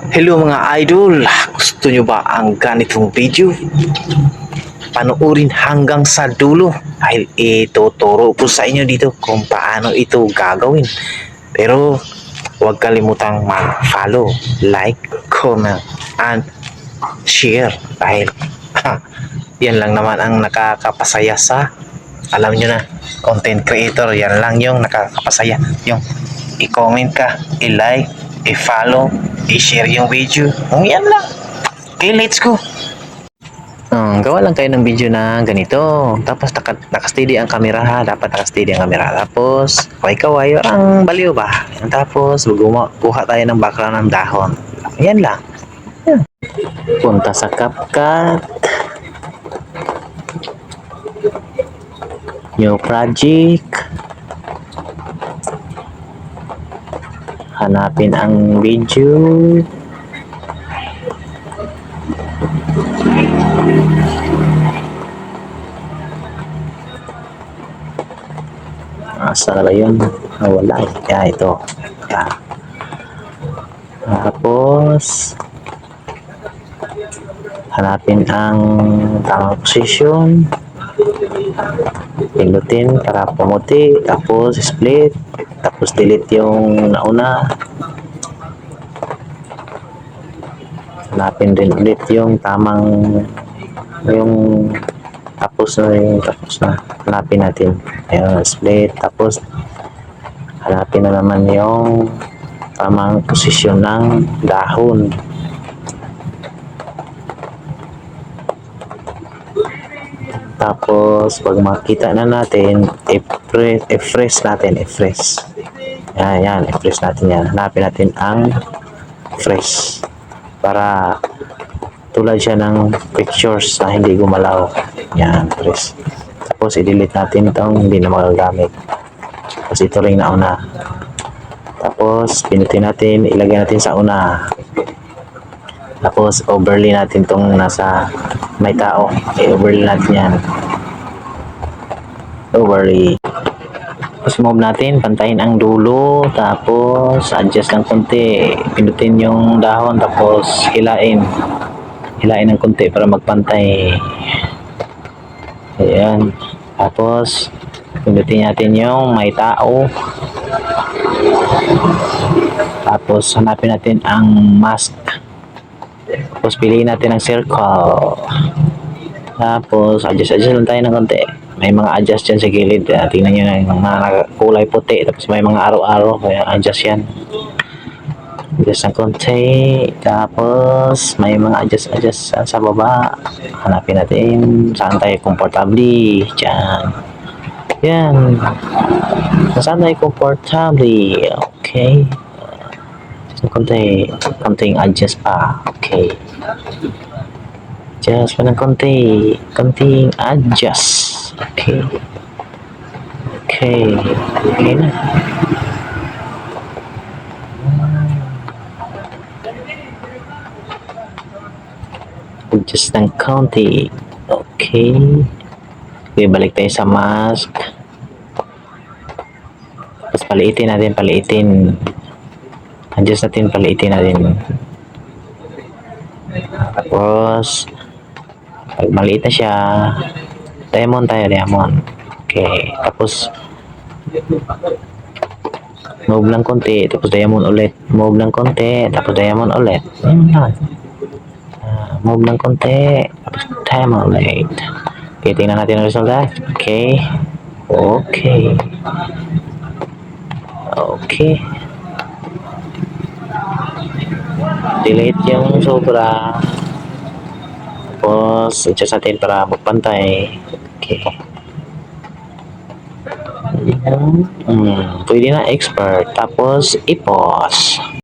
Hello mga idol! Gusto nyo ba ang ganitong video? Panoorin hanggang sa dulo dahil ituturo ko sa inyo dito kung paano ito gagawin. Pero huwag kalimutang mag-follow, like, comment, and share dahil yan lang naman ang nakakapasaya sa, alam nyo na, content creator. Yan lang yung nakakapasaya, yung i-comment ka, i-like, i-follow, i-share yung video. Yan lang. Okay, let's go. Gawa lang kayo ng video na ganito. Tapos nakasteady ang camera ha. Dapat nakasteady ang camera. Tapos kaway-kaway. Ang baliw ba? Tapos kuha tayo ng background ng dahon. Yan lang. Yan. Punta sa CapCut. New project. Hanapin ang video. Asa na yun? Wala eh. Kaya ito. Tapos hanapin ang tamang position. Pindutin para pumuti. Tapos split. Tapos delete yung nauna. Hanapin din ulit yung tamang tapos na hanapin natin. Ayun, split. Tapos hanapin na naman yung tamang posisyon ng dahon. Tapos pag makita na natin, i-fresh natin, i-fresh. Yan, i-fresh natin yan. Hanapin natin ang fresh para tulad siya ng pictures na hindi gumalaw. Yan, fresh. Tapos i-delete natin itong hindi na magagamit. Tapos ito ring nauna. Tapos pinutin natin, ilagay natin sa una. Tapos overlay natin itong nasa may tao. I-overlay natin yan. Overlay. Tapos move natin, pantayin ang dulo. Tapos adjust ng konti. Pinutin yung dahon. Tapos hilain. Hilain ng konti para magpantay. Ayan. Tapos pinutin natin yung may tao. Tapos hanapin natin ang mask. Tapos piliin natin ang circle. Tapos adjust lang tayo ng konti. May mga adjust dyan sa gilid. Tingnan nyo na yung mga kulay puti. Tapos may mga araw-araw. Kaya adjust yan. Adjust ng konti. Tapos may mga adjust sa baba. Hanapin natin saan tayo komportable. Dyan. Yan. Saan tayo komportable. Okay. Konting adjust pa. Okay. Adjust pa ng konting adjust. Okay. Okay. Okay na. Adjust ng konti. Okay. Okay, balik tayo sa mask. Tapos paliitin natin. Adjust natin, paliitin natin. Tapos pag maliit na siya, diamond. Okay. Tapos move ng konti, tapos diamond ulit. Move ng konti, tapos diamond ulit. Move ng konti, tapos diamond ulit. Okay, tingnan natin ang resulta. Okay. Delete yung sobra. Tapos adjust natin para magpantay. Okay. Pwede na expert. Tapos i-pause.